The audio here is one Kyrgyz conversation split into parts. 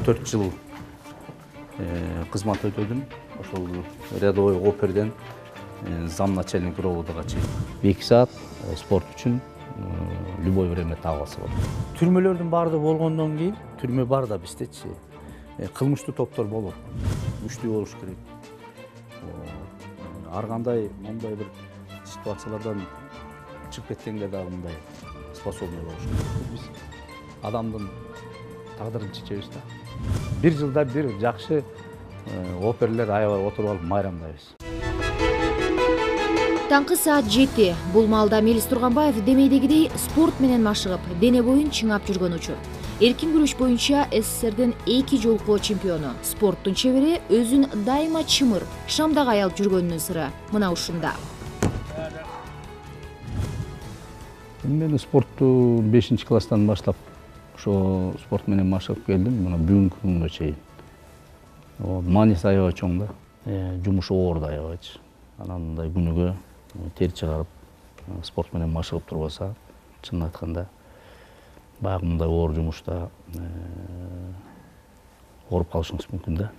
14 жыл кызмат өтөдүм. Ошол рядовой оперден замначальник роводага чейин. 2 саат спорт үчүн любой время таап алса болот. Түрмөлөрдүн баардыгы болгондон кийин, түрмө бар да биздечи. Кылмыштуу топтор болот. Күчтүү болуш керек. Ар кандай мондай бир ситуациялардан чыгып кеткенге дагы мындай способный болуш керек. Биз адамдын тагдырын чечебиз да. Бир жылда бир жакшы оперлер аябай отуруп алып майрамдайбыз. Таңкы саат 7. Бул маалда Мелис Турганбаев демейдегидей спорт менен машыгып, дене боюн чыңап жүргөн учур. Эркин күрөш боюнча СССРдин 2 жолку чемпиону, спорттун чебери өзүн дайыма чымыр, шамдагы аялып жүргөнүнүн сыры мына ушунда. Мен спортту 5-класстан баштап ошо спорт менен машыгып келдим, мына бүгүнкү күнгө чейин. Мааниси аябай чоң да. Жумушу оор да аябайчы. Анан мындай күнүгө тер чыгарып спорт менен машыгып турбаса, чынын айтканда, баягы мындай оор жумушта ооруп калышыңыз мүмкүн да.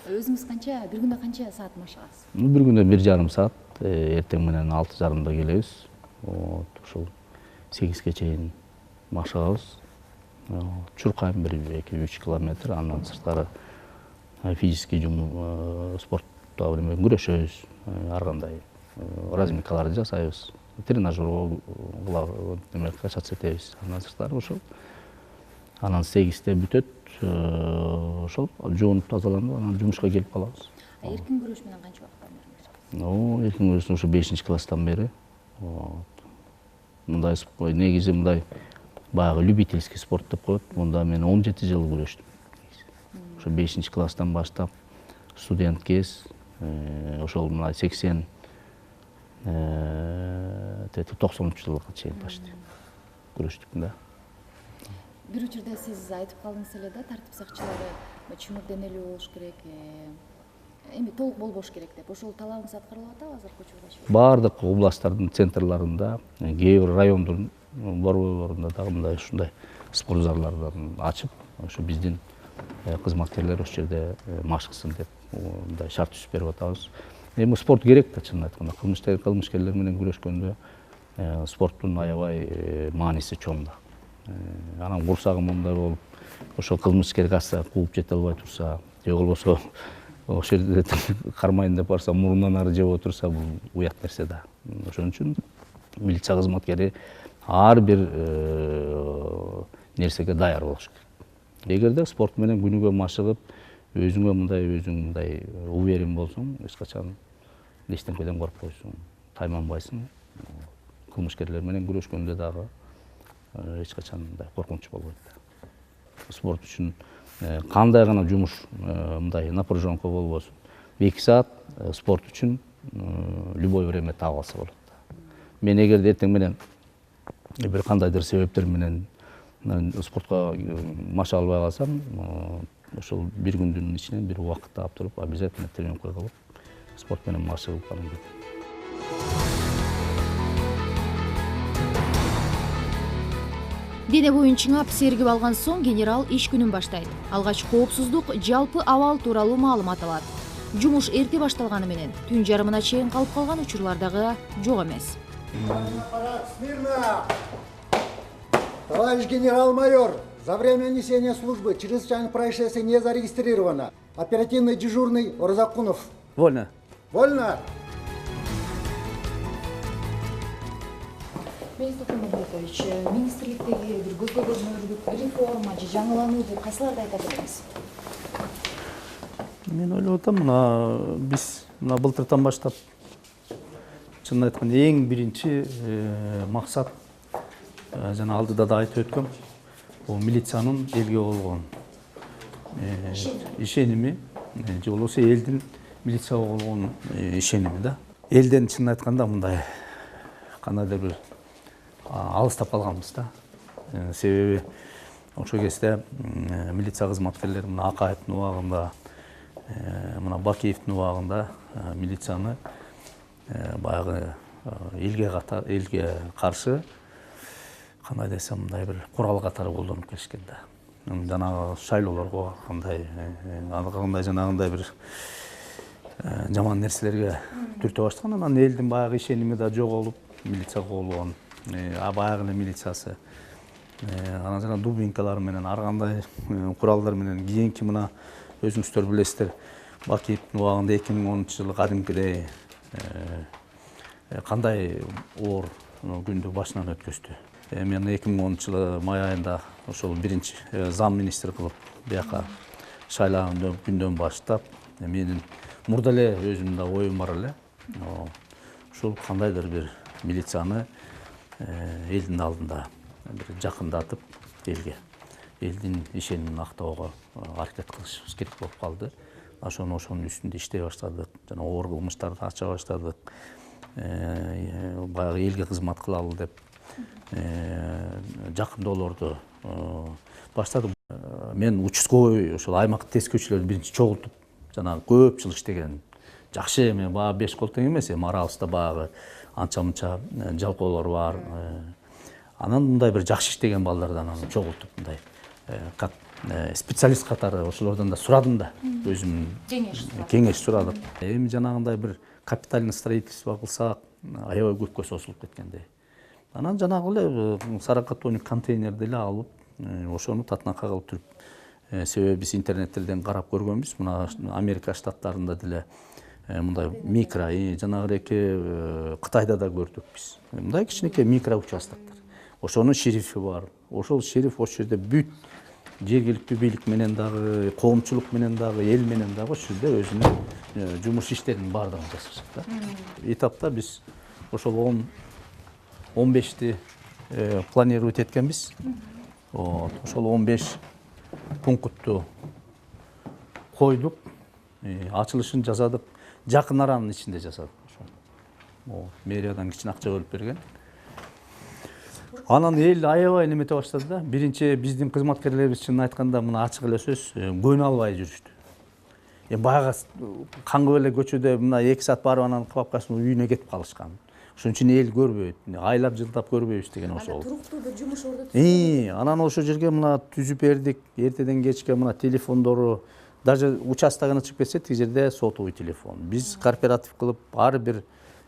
Өзүңүз бир күндө канча саат машыгасыз? Бир күндө 1,5 саат, эртең менен 6:30 келебиз. Ошол 8ге чейин машыгабыз. Чуркайм 1-2-3 километр, андан сырткары физический спортто менен күрөшөбүз, ар кандай разминкаларды жасайбыз. Тренажер качаться этебиз. Андан сырткары ошол. Анан 8те бүтөт. Ошол жуунуп тазаланып, анан жумушка келип калабыз. Эркин күрөш менен канча убакыттан бери? Эркин күрөштү ушу 5-класстан бери. Мындай негизи мындай баягы любительский спорт деп коет. Мында мен 17 жыл күрөштүм. Ошо 5-класстан баштап студент кез, ошол мына 90-жылга чейин почти күрөштүк да. Бир учурда сиз айтып калдыңыз эле да, тартип сакчылары чымыр денелүү болуш керек, эми толук болбош керек деп. Ошол талабыңыз аткарылып атабы азыркы учурда? Бардык областтардын центрларында, кээ бир райондун борборлорунда дагы мындай ушундай спорт зарларын ачып, ошо биздин кызматкерлер ошол жерде машыксын деп мындай шарт түзүп берип атабыз. Эми спорт керек да, чынын айтканда. Кылмышкерлер менен күрөшкөндө спорттун аябай мааниси чоң да. Анан курсагы мындай болуп, ошол кылмышкер касса кууп жете албай турса, же болбосо ошол жерде кармайын деп барса, мурундан ары жеп отурса, бул уят нерсе да. Ошон үчүн милиция кызматкери ар бир нерсеге даяр болуш керек. Эгерде спорт менен күнүгө машыгып, өзүң мындай уверен болсоң, эч качан эчтекеден коркпойсуң, тайманбайсың. Кылмышкерлер менен күрөшкөндө дагы эч качан мындай коркунуч болбойт. Спорт үчүн кандай гана жумуш мындай напряженка болбосун, 2 саат спорт үчүн любой время таап алса болот. Мен эгерде эртең менен бир кандайдыр себептер менен спортко машыга албай калсам, ошол бир күндүн ичинен бир убакыт таап туруп, обязательно тренировка кылып, спорт менен машыгып анан кетем. Дене боюн чыңап, сергип алган соң генерал иш күнүн баштайт. Алгач коопсуздук, жалпы абал тууралуу маалымат алат. Жумуш эрте башталганы менен түн жарымына чейин калып калган учурлар дагы жок эмес. Смирно! Товарищ генерал-майор, за время несения службы чрезвычайных происшествий не зарегистрировано. Оперативный дежурный Орзакунов. Вольно. Вольно? Мелис Турганбаевич, министрликтеги бир көзгө көрүнөрлүк реформа же жаңылануу деп кайсыларды айта бересиз? Мен ойлоп атам, биз былтыртан баштап, чынын айтканда эң биринчи максат, жана алдыда да айтып өткөм, бул милициянын элге болгон ишеними, же болбосо элдин милицияга болгон ишеними да. Элден чынын айтканда мындай кандайдыр бир алыстап калганбыз да. Себеби ошол кезде милиция кызматкерлери мына Акаевдин убагында, мына Бакиевдин убагында милицияны баягы элге каршы кандай десем мындай бир курал катары колдонуп келишкен да. жанагы шайлоолорго кандай жанагындай бир жаман нерселерге түртө баштаган. Анан элдин баягы ишеними да жоголуп, милицияга болгон баягы эле милициясы анан жана дубинкалар менен ар кандай куралдар менен кийинки мына өзүңүздөр билесиздер, Бакиевдин убагында 2010-жылы кадимкидей кандай оор күндү башынан өткөздү. Мен 2010-жылы май айында ошол биринчи зам министр кылып бияка шайлаган күндөн баштап менин мурда эле өзүмдүн да оюм бар эле. Ушул кандайдыр бир милицияны элдин алдында бир жакындатып элдин ишенимин актоого аракет кылышыбыз керек болуп калды. Ошонун үстүндө иштей баштадык. Жана оор кылмыштарды ача баштадык. Баягы элге кызмат кылалы деп жакындоолорду баштадык. Мен участковый ошол аймактык тескөөчүлөрдү биринчи чогултуп, жанагы көп жыл иштеген жакшы эми баягы беш кол тең эмес, эми арабызда баягы анча-мынча жалпоолор бар. Анан мындай бир жакшы иштеген балдардан аны чогултуп мындай как специалист катары ошолордон да сурадым да, өзүм кеңеш сурадык. Эми жанагындай бир капитальный строительство кылсак, аябай көпкө созулуп кеткендей. Анан жанагы эле саракатоник контейнерди эле алып, ошону татынакка кылып туруп, себеби биз интернеттерден карап көргөнбүз, мына Америка штаттарында деле мындай микро, жанагы Кытайда да көрдүк биз. Мындай кичинекей микро участоктор. Ошонун шерифи бар. Ошол шериф ошол жерде бүт жергиликтүү бийлик менен дагы, коомчулук менен дагы, эл менен дагы ошол жерде өзүнүн жумуш иштеринин баардыгын жасашат да. Этапта биз ошол 15-ти планировать эткенбиз. Ошол 15 пунктту койдук, ачылышын жасадык, жакын аранын ичинде жасадык. Мэриядан кичине акча бөлүп берген. Анан эл аябай немете баштады да. Биринчи биздин кызматкерлерибиз чынын айтканда мына ачык эле сөз, көнө албай жүрүштү. Баягы кангып эле көчөдө мына 2 саат барып анан кылапкасын үйүнө кетип калышкан. Ошон үчүн эл көрбөйт, айлап жылдап көрбөйбүз деген ошол. Туруктуу бир жумуш ордо Анан ошол жерге мына түзүп бердик, эртеден кечке мына телефондору, даже участогуна чыгып кетсе, тиги жерде сотовый телефон. Биз кооператив кылып, ар бир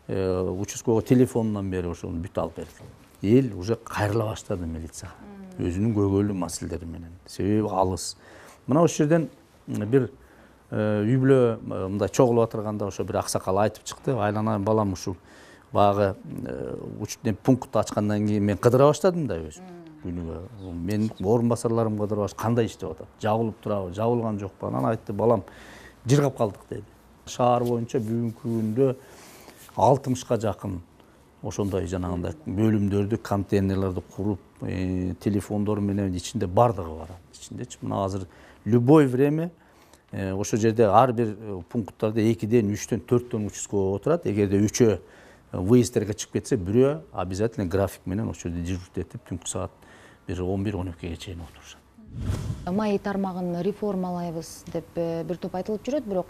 участкага телефонунан бери ошону бүт алып бердик. Эл уже кайрыла баштады милицияга. Өзүнүн көйгөйлүү маселелери менен. Себеби алыс. Мына ошол жерден бир үй бүлө мындай чогулуп отурганда ошо бир аксакал айтып чыкты. Айлана балам ушул баягы пунктты ачкандан кийин мен кыдыра баштадым да өзүм. Күнүгө мен орун басарларым кыдыра баштады. Кандай иштеп атат? Жабылып турабы, жабылган жокпу? Анан айтты, балам жыргап калдык деди. Шаар боюнча бүгүнкү күндө 60га жакын ошондой жанагындай бөлүмдөрдү, контейнерлерди куруп, телефондор менен ичинде бардыгы бар. Ичиндечи мына азыр любой время ошол жерде ар бир пункттарда 2ден, 3төн, 4төн участкова отурат. Эгерде 3 выездтерге чыгып кетсе, бирөө обязательно график менен ошол жерде дежурство этип, түнкү саат 11-12ге чейин отурушат. Маи тармагын реформалайбыз деп бир топ айтылып жүрөт, бирок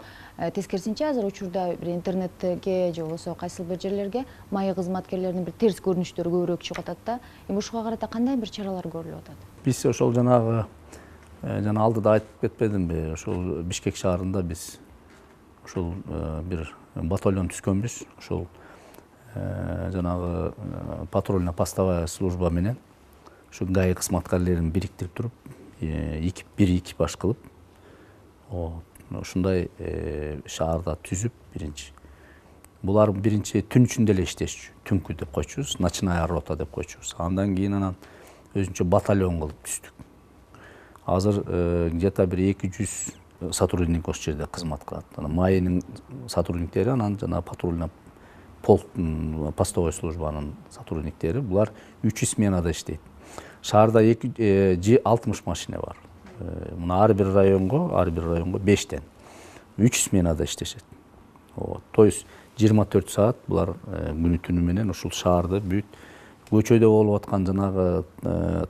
тескерисинче азыр учурда бир интернетке же болбосо кайсыл бир жерлерге маи кызматкерлеринин бир терс көрүнүштөрү көбүрөөк чыгып атат да. Эми ушуга карата кандай бир чаралар көрүлүп атат? Биз ошол жанагы жана алдыда айтып кетпедимби, ошол Бишкек шаарында биз ошол бир батальон түзгөнбүз. Ошол жанагы патрульно-постовая служба менен ошо ГАИ кызматкерлерин бириктирип туруп, бир экипаж кылып, ушундай шаарда түзүп биринчи. Булар биринчи түн ичинде эле иштешчү, түнкү деп койчубуз, ночная рота деп койчубуз. Андан кийин анан өзүнчө батальон кылып түздүк. Азыр где-то бир 200 сотрудник ошол жерде кызмат кылат. Маинин сотрудниктери, анан жана патрульно полктун постовой службанын сотрудниктери, булар 3 сменада иштейт. Шаарда 60 машина бар. Мына ар бир районго 5тен 3 сменада иштешет. То есть 24 саат булар күнү түнү менен ушул шаарды бүт көчөдө болуп аткан жанагы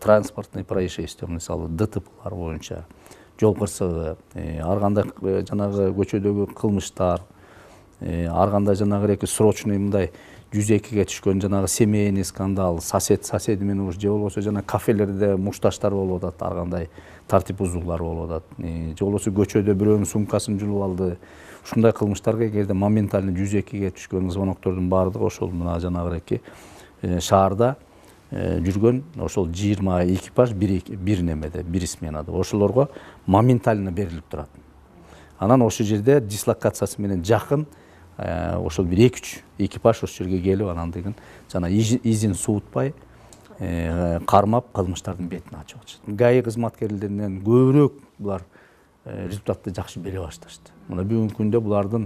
транспортный происшествие, мисалы ДТПлар боюнча, жол кырсыгы, ар кандай жанагы көчөдөгү кылмыштар, ар кандай жанагы срочный мындай 102ге түшкөн жанагы семейный скандал, соседи менен уруш, же болбосо жана кафелерде мушташтар болуп атат, ар кандай тартип бузуулар болуп атат, же болбосо көчөдө бирөөнүн сумкасын жулуп алды. Ушундай кылмыштарга эгерде моментально 102ге түшкөн звоноктордун баардыгы ошол мына жанагы шаарда жүргөн ошол 20 экипаж бир немеде, бир сменада ошолорго моментально берилип турат. Анан ошол жерде дислокациясы менен жакын ошол бир 2-3 экипаж ошол жерге келип, анан деген жана изин суутпай кармап кылмыштардын бетин ачып атышат. ГАИ кызматкерлеринен көбүрөөк булар результатты жакшы бере башташты. Мына бүгүнкү күндө булардын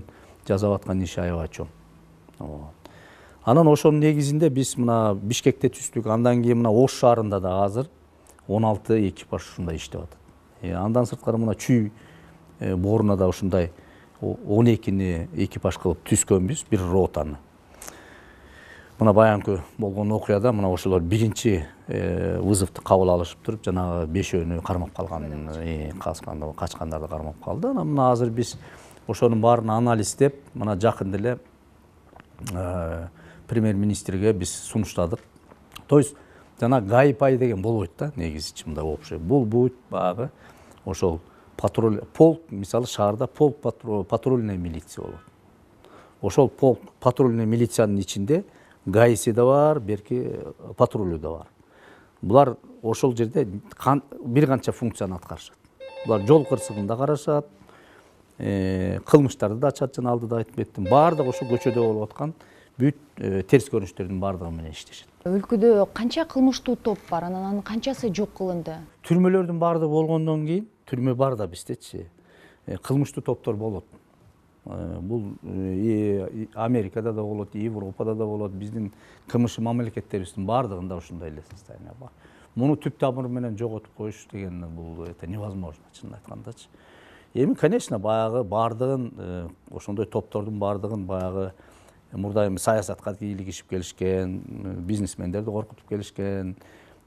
жасап аткан иши аябай чоң. Анан ошонун негизинде биз мына Бишкекте түстүк, андан кийин мына Ош шаарында да азыр 16 экипаж ушундай иштеп атат. Андан сырткары мына Чүй бооруна да ушундай 12 экипаж кылып түзгөнбүз, бир ротаны. Мына баянкы болгон окуяда мына ошолор биринчи вызовду кабыл алышып туруп, жанагы 5өөнү кармап калган, качкандарды кармап калды. Анан мына азыр биз ошонун баарын анализдеп, мына жакын деле премьер-министрге биз сунуштадык. То есть жана ГАИ пай деген болбойт да, негизи мындай общий. Бул будет баягы ошол патруль полк, мисалы шаарда полк патрульная милиция болот. Ошол полк патрульная милициянын ичинде ГАИси да бар, берки патрулю да бар. Булар ошол жерде бир канча функцияны аткарышат. Булар жол кырсыгында карашат, кылмыштарды да ачат, жана алдыда айтып кеттим. Баардык ошо көчөдө болуп аткан бүт терс көрүнүштөрдүн баардыгы менен иштешет. Өлкөдө канча кылмыштуу топ бар, анан канчасы жок кылынды? Түрмөлөрдүн баардыгы болгондон кийин, түрмө бар да биздечи, кылмыштуу топтор болот. Бул Америкада да болот, Европада да болот, биздин КМШ мамлекеттерибиздин баардыгында ушундай эле состояние бар. Муну түп тамыры менен жоготуп коюш деген бул это невозможно, чынын айткандачы. Эми, конечно, баягы баардыгын ошондой топтордун баардыгын баягы мурда эми саясатка кийлигишип келишкен, бизнесмендерди коркутуп келишкен,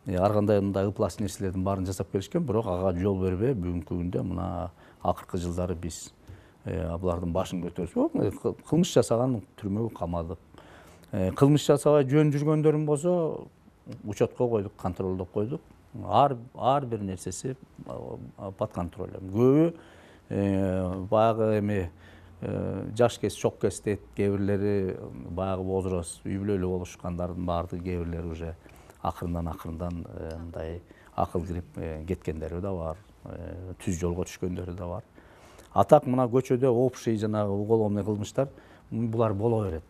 ар кандай мындай ыплас нерселердин баарын жасап келишкен, бирок ага жол бербей бүгүнкү күндө мына акыркы жылдары биз булардын башын көтөрүп, кылмыш жасаган түрмөгө камадык. Кылмыш жасабай жөн жүргөндөрүн болсо учетко койдук, контролдоп койдук. Ар бир нерсеси под контролем. Көбү баягы эми жаш кез, чок кез дейт, кээ бирлери баягы возраст, үй бүлөлүү болушкандардын баардыгы кээ бирлери уже акырындан мындай акыл кирип кеткендери да бар, түз жолго түшкөндөрү да бар. А так мына көчөдө общий жанагы уголовный кылмыштар булар боло берет.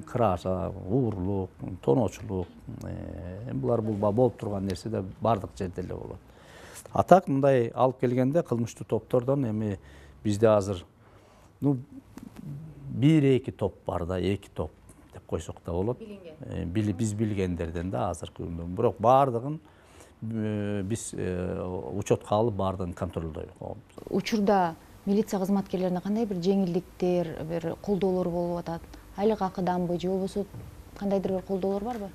Кража, уурлук, тоноочулук, булар болуп турган нерсе да бардык жерде эле болот. А так мындай алып келгенде кылмыштуу топтордон эми бизде азыр 1-2 топ бар да, 2 топ деп койсок да болот. Биз билгендерден да азыркы күндө. Бирок баардыгын биз учетко алып баардыгын контролдойбуз. Учурда милиция кызматкерлерине кандай бир жеңилдиктер, бир колдоолор болуп атат? Айлык акыданбы же болбосо кандайдыр бир колдоолор барбы?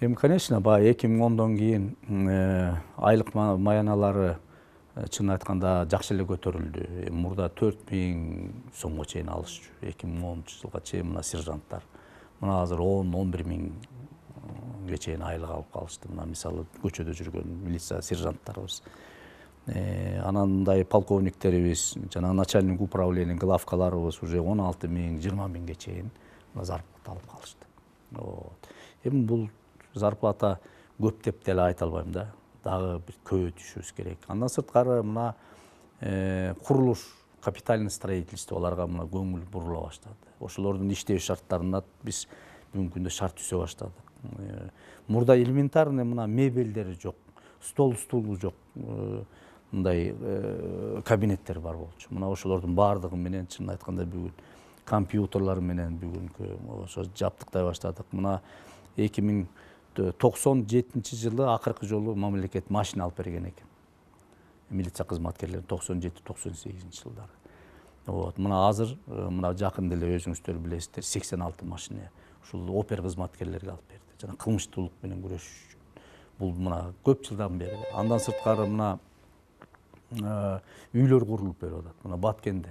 Эми, конечно, баягы 2010дон кийин айлык маяналары чын айтканда жакшы эле көтөрүлдү. Мурда 4000 сомго чейин алышчу. 2010-жылга чейин мына сержанттар. Мына азыр 10-11 миңге чейин айлык алып калышты. Мына мисалы көчөдө жүргөн милиция сержанттарыбыз. Анан мындай полковниктерибиз, жана начальник управления, главкаларыбыз уже 16 миң, 20 миңге чейин зарплата алып калышты. Эми бул зарплата көп деп деле айта албайм да. Дагы бир көбөйтүшүбүз керек. Андан сырткары мына курулуш, капитальный строительстволорго мына көңүл бурула баштады. Ошолордун иштөө шарттарына биз бүгүнкү күндө шарт түзө баштадык. Мурда элементарный мына мебелдери жок, стулу жок, мындай кабинеттер бар болчу. Мына ошолордун баардыгы менен чын айтканда бүгүн компьютерлар менен бүгүнкү ошо жабдыктай баштадык. Мына 2097-жылы акыркы жолу мамлекет машина алып берген экен. Милиция кызматкерлери 97-98 жылдары. Мына азыр мына жакын деле өзүңүздөр билесиздер, 86 машина ушул опер кызматкерлерге алып берди. Жана кылмыштуулук менен күрөшүш үчүн. Бул мына көп жылдан бери. Андан сырткары мына үйлөр курулуп берип атат. Мына Баткенде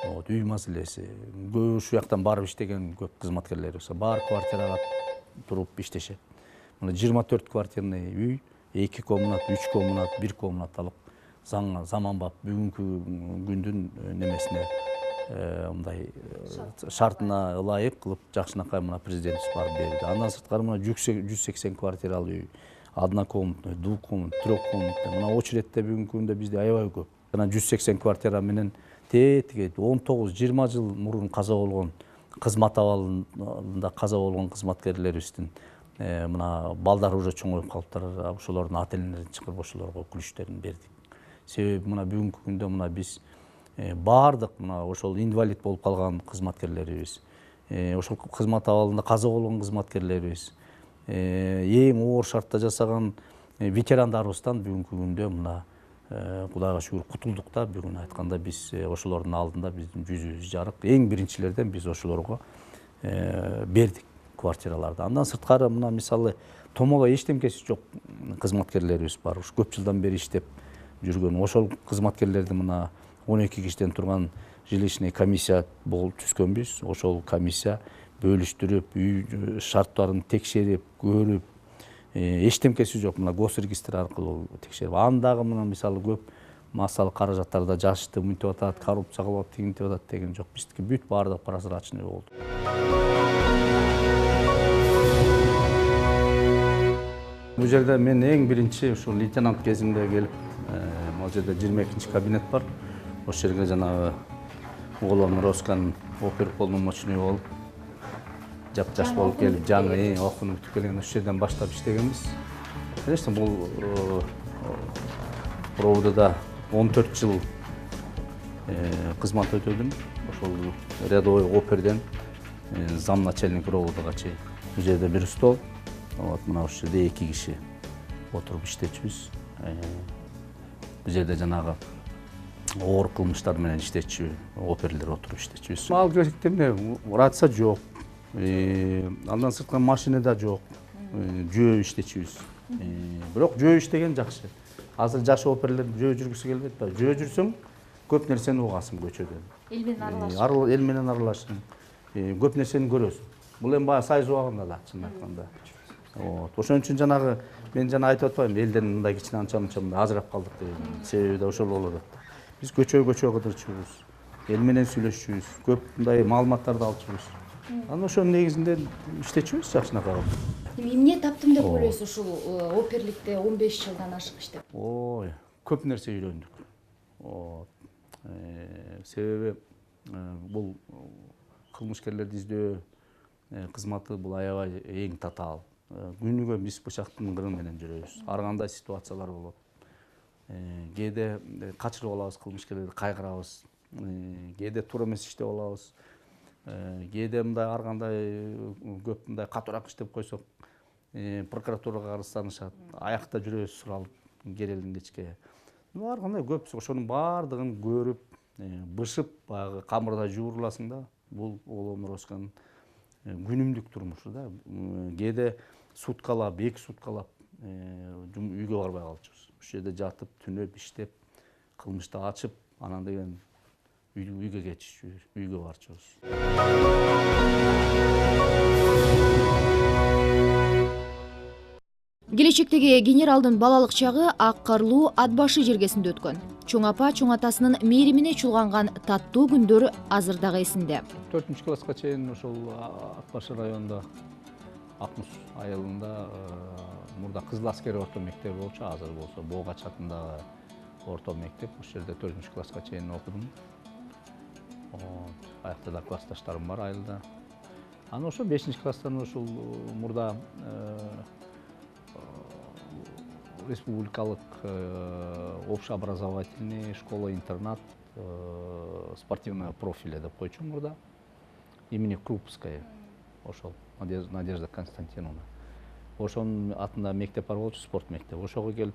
үй маселеси. Көп ушул жактан барып иштеген көп кызматкерлерибиз бар квартирага туруп иштешет. Мына 24 квартирный үй, 2 комнат, 3 комнат, 1 комнаталык заманбап бүгүнкү күндүн немесине мындай шартына ылайык кылып жакшынакай мына президентибиз барып берди. Андан сырткары мына 180 квартиралуу үй, однокомнатный, двухкомнатный, трехкомнатный. Мына очередте бүгүнкү күндө бизде аябай көп. Мына 180 квартира менен тетиги 19-20 жыл мурун каза болгон кызмат абалында каза болгон кызматкерлерибиздин мына балдары уже чоңоюп калыптыр. Ошолордун ата энелерин чакырып ошолорго күлүштөрүн бердик. Себеби мына бүгүнкү күндө мына биз баардык мына ошол инвалид болуп калган кызматкерлерибиз, ошол кызмат абалында каза болгон кызматкерлерибиз, эң оор шартта жашаган ветерандарыбыздан бүгүнкү күндө мына Кудайга шүгүр кутулдук да. Бүгүн айтканда биз ошолордун алдында биздин жүзүбүз жарык. Эң биринчилерден биз ошолорго бердик квартираларды. Андан сырткары мына мисалы томолой эчтемкеси жок кызматкерлерибиз бар. Ушу көп жылдан бери иштеп жүргөн. Ошол кызматкерлерди мына 12 кишиден турган жилищный комиссия болуп түзгөнбүз. Ошол комиссия бөлүштүрүп, үй шарттарын текшерип, көрүп, эчтемкеси жок мына госрегистр аркылуу текшерип. Андагы мына мисалы көп массалык каражаттарда жашты, мынтип атат, коррупция кылып атат, тигинтип атат деген жок. Биздики бүт баардык прозрачный болду. Бул жерде мен эң биринчи ушул лейтенант кезимде келип, могу жерде 22 кабинет бар. Ошол жерге жанагы Уголовно-розысканын оперуполномоченный болуп, жап-жаш болуп келип, жаңы окууну бүтүп келген ошол жерден баштап иштегенбиз. Конечно, бул проводуда 14 жыл кызмат өтөдүм. Ошол рядовой оперден зам начальник проводуга чейин. Бул жерде бир стол, мына ошол жерде 2 киши отуруп иштечүбүз. Бул жерде жанагы оор кылмыштар менен иштечү оперлер отуруп иштечүбүз. Ал кезекте эмне рация жок. Андан сырткары машина да жок. Жөө иштечүбүз. Бирок жөө иштеген жакшы. Азыр жаш оперлер жөө жүргүсү келбейт да. Жөө жүрсөң көп нерсени угасың көчөдөн. Эл менен аралашып. Эл менен аралашсың. Көп нерсени көрөсүң. Бул эми баягы сайыз убагында да, чын айтканда. Ошон үчүн жанагы мен жана айтып атпайм, элден мындай кичине анча-мынча ажырап калдык деген. Себеби да ошол болуп атат. Биз көчө кыдырчубуз. Эл менен сүйлөшчүбүз. Көп мындай маалыматтарды алчубуз. Анан ошонун негизинде иштечүбүз жакшынакай. Эмне таптым деп ойлойсуз ушул оперликте 15 жылдан ашык иштеп? Ой, көп нерсе үйрөндүк. Себеби бул кылмышкерлерди издөө кызматы бул аябай эң татаал. Күнүгө биз бычактын кыры менен жүрөбүз. Ар кандай ситуациялар болот. Кээде качырып алабыз кылмышкерлерди, кайгырабыз. Кээде туура эмес иштеп алабыз. Кээде мындай ар кандай көп мындай катуураак иштеп койсок, прокуратурага арызданышат. Аякта жүрөбүз суралып керелдин кечке. Ар кандай көп ошонун баардыгын көрүп, бышып, баягы камырда жуурласың да. Бул Уголовно-розысканын күнүмдүк турмушу да. Кээде суткалап, 2 суткалап үйгө барбай калчубуз. Ошол жерде жатып, түнөп, иштеп, кылмышты ачып, анан деген үйгө кетишчүбүз, үйгө барчубуз. Келечектеги генералдын балалык чагы ак карлуу ат башы жергесинде өткөн. Чоң апа чоң атасынын мээримине чулганган таттуу күндөр азыр дагы эсинде. 4-класска чейин ошол Ак башы районунда Акмуз айылында мурда Кызыл аскер орто мектеби болчу, азыр болсо Боогач атындагы орто мектеп. Ошол жерде 4-класска чейин окудум. Аякта да классташтарым бар айылда. Анан ошо 5-класстан ошол мурда республикалык общеобразовательный школа-интернат спортивного профиля деп койчу мурда. Имени Крупская. Ошол Надежда Константиновна. Ошонун атында мектеп бар болчу, спорт мектеби. Ошого келип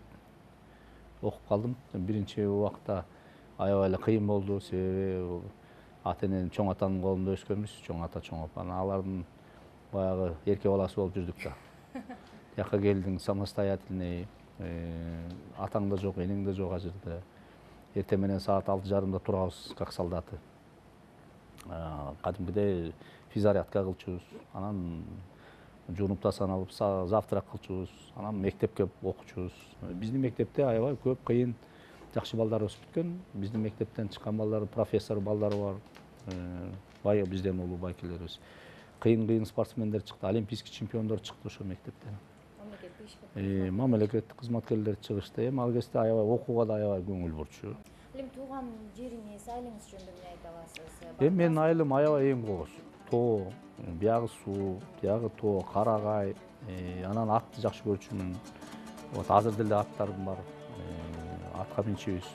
окуп калдым. Биринчи убакта аябай эле кыйын болду, себеби ата эненин чоң атанын колунда өскөнбүз, чоң ата, чоң апа. Алардын баягы эрке баласы болуп жүрдүк да. Жака келдиң, самостоятельный, атаң да жок, энең да жок ажырда. Эртең менен саат 6:30 турабыз, как солдаты. кадимгидей физзарядка кылчубуз, анан жуунуп тасан алып завтрак кылчубуз, анан мектепке окучубуз. Биздин мектепте аябай көп кыйын жакшы балдар өсүп бүткөн. Биздин мектептен чыккан балдар, профессор балдар бар. Бай бизден улуу байкелерибиз. Кыйын спортсмендер чыкты, олимпийский чемпиондор чыкты ошол мектептен. Мамлекеттик кызматкерлер чыгышты. Эми ал кезде аябай окууга да аябай көңүл бурчу. Эми тууган жериңиз, айылыңыз жөнүндө эмне айта аласыз? Эми менин айылым аябай эң кооз. Тоо, биягы суу, биягы тоо, карагай, анан атты жакшы көрчүмүн. Вот азыр деле аттарым бар. Атка минчүбүз.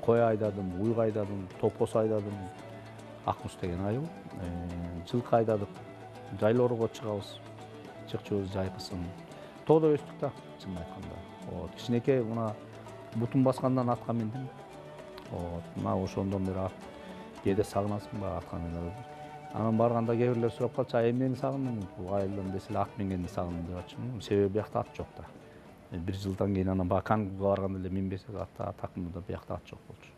Кой айдадым, уйга айдадым, топос айдадым. Акмуш деген айыл. Жылкы айдадык. Жайлоорго чыгабыз. Чыкчубуз жайкысын. Тоодо өстүк да, чынын айтканда. Вот кичинекей мына бутун баскандан атка миндим. Вот мына ошондон бери ат кээде сагынасың ба атка минип. Анан барганда кээ бирлер сурап калчу, эмнени сагындың бул айылдан десе эле ат мингенди сагындым деп атчумун. Себеби биякта ат жок да. Бир жылдан кийин анан Кангуга барганда эле минбесек атта такымда биякта ат жок болчу.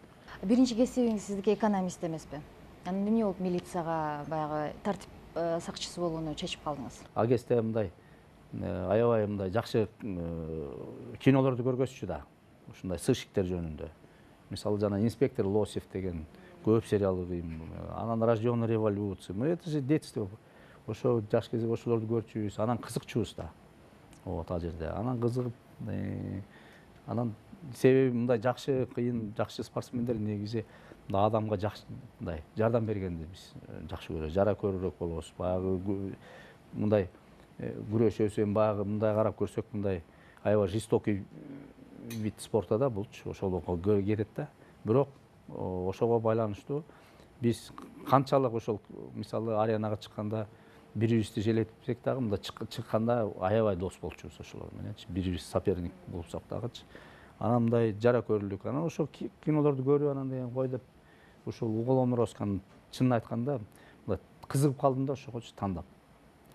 Биринчи кесибиңиз сиздики экономист эмеспи? Анан эмне болуп милицияга баягы тартип сакчысы болгону чечип калдыңыз? Ал кезде мындай аябай мындай жакшы кинолорду көргөзчү да. Ушундай сыщиктер жөнүндө. Мисалы жана инспектор Лосев деген көп сериалы кыйм. Анан Рождённый революция. Это же детство. Ошо жаш кезде ошолорду көрчүбүз. Анан кызыкчубуз да. Вот ал жерде. Анан кызыгып, анан себеби мындай жакшы кыйын жакшы спортсмендер негизи адамга жакшы мындай жардам бергенди биз жакшы көрөбүз. Жара көрөрөөк болобуз. Баягы мындай күрөшөбүз, баягы мындай карап көрсөк мындай аябай жестокий вид спорта да булчу. Ошолго кетет да. Бирок ошого байланыштуу биз канчалык ошол мисалы аренага чыкканда бири-бирибизди желетипсек дагы мында чыкканда аябай дос болчубуз ошолор мененчи. Бири-бирибиз соперник болсок дагычы. Анан мындай жара көрүлүк. Анан ошол кинолорду көрүп анан деген кой деп ошол уголовный розысканы чынын айтканда мындай кызыгып калдым да ошогочу тандап.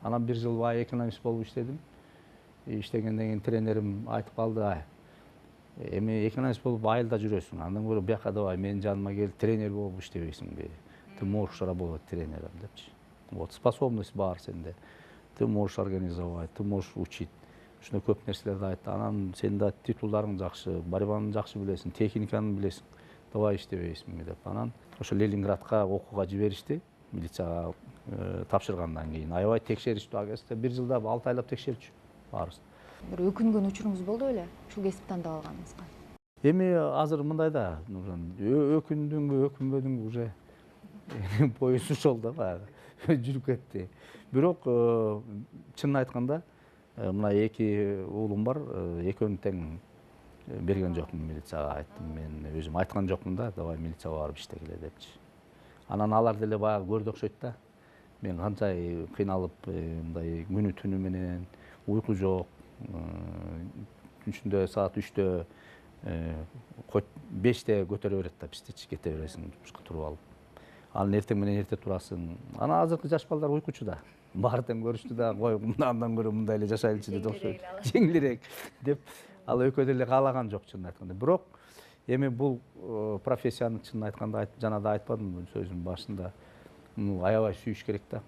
Анан бир жыл бай экономист болуп иштедим. Иштегенден кийин тренерим айтып калды, эми экономист болуп айылда жүрөсүң, андан көрө бияка давай менин жаныма келип тренер болуп иштебейсиңби? Ты можешь работать тренером депчи. Вот способность бар сенде. Ты можешь организовать, ты можешь учить. Ушундай көп нерселерди айтты. Анан сенин да титулдарың жакшы, борьбаны жакшы билесиң, техниканы билесиң. Давай иштебейсиңби деп. Анан ошо Ленинградка окууга жиберишти. Милицияга тапшыргандан кийин аябай текшеришти. Ал кезде бир жылда 6 айлап текшерчү баарыбызды. Бир өкүнгөн учуруңуз болду беле ушул кесипти тандап алганыңызга? Эми азыр мындай да, өкүндүңбү, өкүнбөдүңбү уже боюс ушол да баягы жүрүп кетти. Бирок чынын айтканда мына эки уулум бар, экөөнү тең берген жокмун милицияга, айттым мен өзүм айткан жокмун да, давай милицияга барып иштегиле депчи. Анан алар деле баягы көрдү окшойт да. Мен канча кыйналып мындай күнү түнү менен уйку жок. Түнчүндө саат 3-тө 5-те көтөрө берет да, бизди кете бересиң жумушка туруп алып. Анан эртең менен эрте турасың. Анан азыркы жаш балдар уйкучу да. Баары тең көрүштү да, кой мындан көрө мындай эле жашайлычы деп окшойт. Жеңилирээк деп ал экөө деле каалаган жок чынын айтканда. Бирок эми бул профессияны чынын айтканда жана да айтпадымбы сөзүмдүн башында. Аябай сүйүш керек да.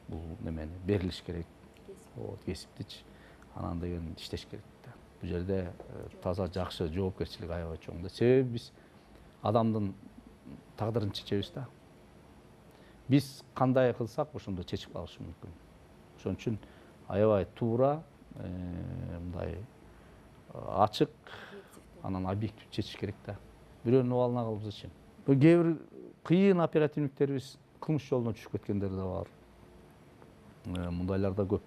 Бул немени берилиш керек. Кесиптичи. Анан деген иштеш керек да. Бул жерде таза жакшы жоопкерчилик аябай чоң да. Себеби биз адамдын тагдырын чечебиз да. Биз кандай кылсак ошондо чечип калышы мүмкүн. Ошон үчүн аябай туура, мындай ачык, анан объектив чечиш керек да. Бирөөнүн абалына калып зачем? Кээ бир кыйын оперативниктерибиз кылмыш жолуна түшүп кеткендер да бар. Мындайлар да көп.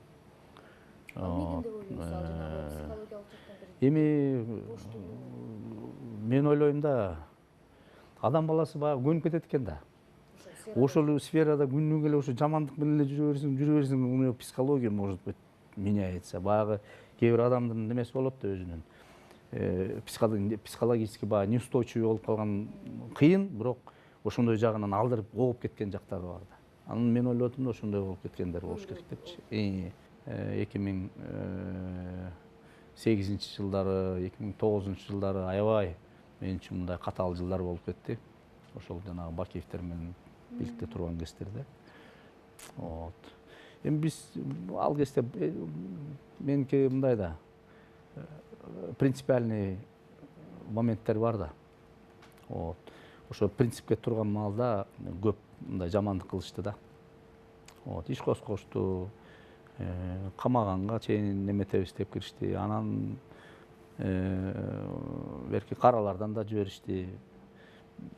Эми мен ойлойм да, адам баласы баягы көнүп кетет экен да. Ошол сферада күнүгө келе ошо жамандык менен эле жүрө берсең, психология может быть меняется. Баягы кээ бир адамдын немеси болот да өзүнүн. Психологически баягы неустойчивый болуп калган кыйын, бирок ошондой жагынан алдырып кооп кеткен жактары бар да. Анан мен ойлоп атам да ошондой болуп кеткендер болуш керек депчи. 2008 жылдары, 2009 жылдары аябай мен үчүн мындай катаал жылдар болуп кетти. Ошол жанагы Бакиевдер менен бийликте турган кездерде. Эми биз ал кезде меники мындай да принципиальный моменттер бар да. Ошо принципке турган маалда көп мындай жамандык кылышты да. Иш козгошту, камаганга чейин неметебиз деп киришти. Анан берки каралардан да жиберишти.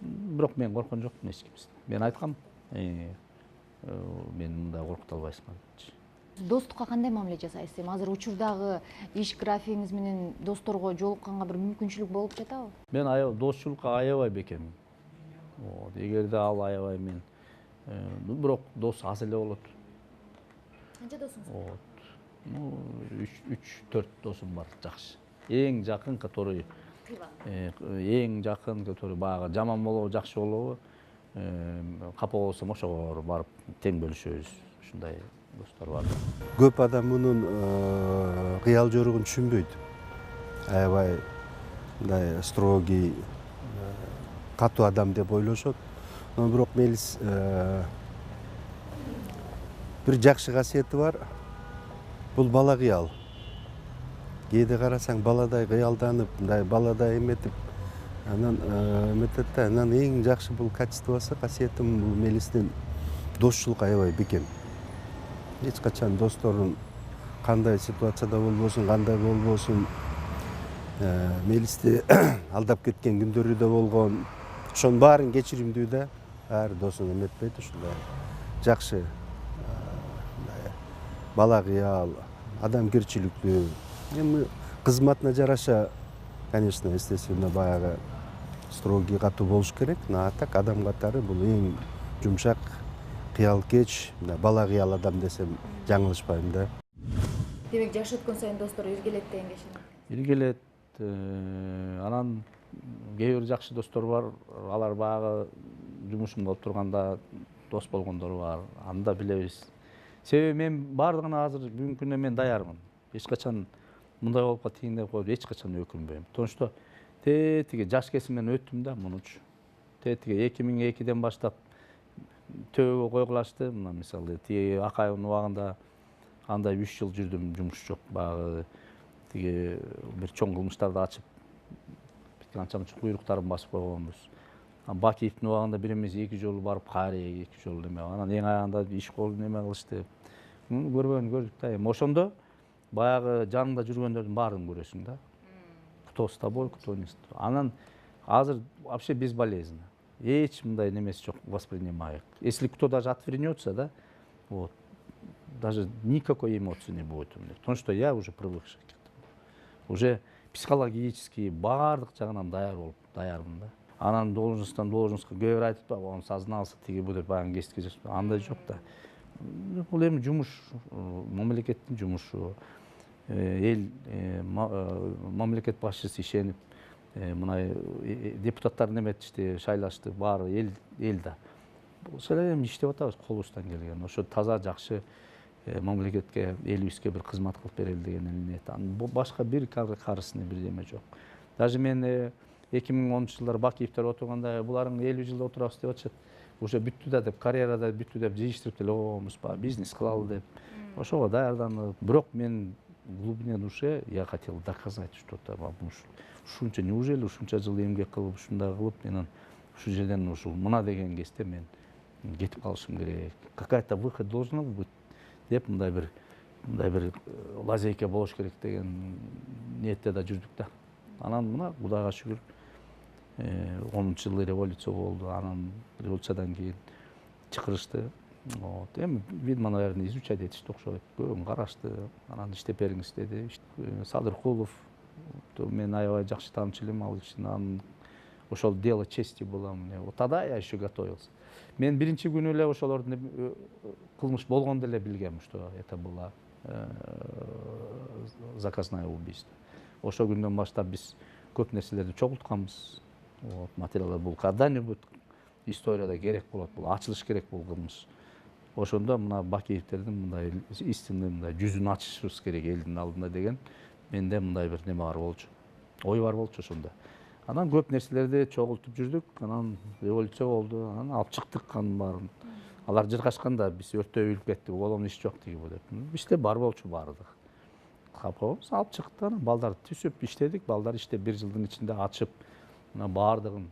Бирок мен корккон жокмун эч кимден. Мен айткам, мен мындай коркута албайсыңар депчи. Достукка кандай мамиле жасайсыз? Эми азыр учурдагы иш графигиңиз менен досторго жолукканга бир мүмкүнчүлүк болуп жатабы? Мен достчулукка аябай бекем. Эгерде ал аябай мен бирок дос аз эле болот. Канча досуңуз бар? 3-4 досум бар жакшы. Эң жакын который эң жакын который баягы жаман болобу, жакшы болобу, капа болсом ошого барып тең бөлүшөбүз. Ушундай достор бар. Көп адам мунун кыял жоругун түшүнбөйт. Аябай мындай строгий, катуу адам деп ойлошот. Бирок Мелис бир жакшы касиети бар. Бул бала кыял. Кээде карасаң баладай кыялданып, мындай баладай эметип, анан эметет да, анан эң жакшы бул качествосы, касиетим бул Мелистин достчулук аябай бекем. Эч качан досторун кандай ситуацияда болбосун, кандай болбосун, Мелисти алдап кеткен күндөрү да болгон. Ошонун баарын кечиримдүү да, ар досун эметпейт, ушундай жакшы бала кыял, адамгерчиликтүү. Эми кызматына жараша, конечно, естественно, баягы строгий, катуу болуш керек. А так адам катары бул эң жумшак, кыялкеч, бала кыял адам десем жаңылышпайм да. Демек жаш өткөн сайын достор иргелет деген кеши. Иргелет, анан кээ бир жакшы достор бар, алар баягы жумушум болуп турганда дос болгондор бар. Аны да билебиз. Себеби мен бардыгына азыр бүгүнкү күнүнө мен даярмын. Эч качан мындай болуп калды, тигиндей болуп калды, эч качан өкүнбөйм. Потому что тетиги жаш kesимден өттүм да мунучу. Тетиги 2002-ден баштап төбөгө койгулашты. Мына мисалы тиги Акаевдин убагында андай 3 жыл жүрдүм, жумуш жок. Баягы тиги бир чоң кылмыштарды ачып, канча-мынча куйруктарын басып койгонбуз. Бакиевдин убагында бир эмес 2 жолу барып каария 2 жолу неме. Анан эң аягында иш колду неме кылышты. Көрбөгөн көрдүк да. Эми ошондо баягы жаныңда жүргөндөрдүн баарын көрөсүң да. Кто с тобой, кто не с тобой. Анан азыр вообще безболезненно. Эч мындай немеси жок, воспринимает. Если кто даже отвернется, да, вот, даже никакой эмоции не будет у меня. Потому что я уже привыкший к этому. Уже психологически баардык жагынан даярмын да. Анан должностьтан должностька кээ бир айтып, он сознался, тиги бу деп баягы кестиге жазып, андай жок да. Бул эми жумуш, мамлекеттин жумушу. Эл мамлекет башчысы ишенип, мына депутаттар неметишти, шайлашты, баары эл да. Ошол эми иштеп атабыз колубуздан келген. Ошо таза жакшы мамлекетке, элибизге бир кызмат кылып берели деген ниет. Башка бир карысына бирдеме жок. Даже мен 2010-жылдары Бакиевтер отурганда буларың 50 жылда отурабыз деп атышат. Уже бүттү да деп, карьерада бүттү деп жыйыштырып деле койгонбуз, бизнес кылалы деп. Ошого даярданып, бирок мен в глубине души я хотел доказать что-то. Ушунча неужели ушунча жыл эмгек кылып, ушундай кылып, менен ушу жерден ушул мына деген кезде мен кетип калышым керек. Какая-то выход должна быть деп мындай бир лазейка болуш керек деген ниетте да жүрдүк да. Анан мына Кудайга шүгүр 10-жылы революция болду. Анан революциядан кийин чакырышты. Эми видно, наверное, изучать этишти окшойт. Көбүн карашты. Анан иштеп бериңиз деди. Садыркулов мен аябай жакшы таанычу элем ал кишини. Ошол дело чести было мне. Вот тогда я еще готовился. Мен биринчи күнү эле ошолордун кылмыш болгондо эле билгем, что это было заказное убийство. Ошол күндөн баштап биз көп нерселерди чогултканбыз. Материалдар бул когда-нибудь историяда керек болот, бул ачылыш керек бул кылмыш. Ошондо мына Бакиевтердин мындай истинный мындай жүзүн ачышыбыз керек элдин алдында деген менде мындай бир неме бар болчу. Ой бар болчу ошондо. Анан көп нерселерди чогултуп жүрдүк, анан революция болду, анан алып чыктык анын баарын. Алар жыргашканда биз өрттөп үйүлүп кеттик, оголон иш жок тиги бу деп. Бизде бар болчу баардык. Капабыз алып чыктык, анан балдар түзүп иштедик, балдар иштеп 1 жылдын ичинде ачып, мына баардыгын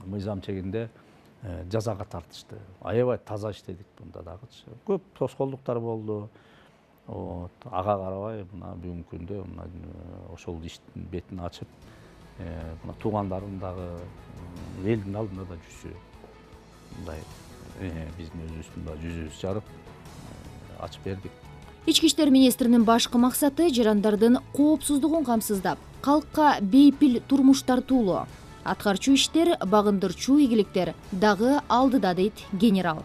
мыйзам чегинде жазага тартышты. Аябай таза иштедик мында дагычы. Көп тоскоолдуктар болду. Ага карабай мына бүгүнкү күндө мына ошол иштин бетин ачып, мына туугандарым дагы элдин алдында да жүрсү. Мындай биздин өзүбүздүн да жүзүбүз жарып ачып бердик. Ички иштер министринин башкы максаты жарандардын коопсуздугун камсыздап, калкка бейпил турмуш тартуулоо. Аткарчу иштер, багындырчу ийгиликтер дагы алдыда дейт генерал.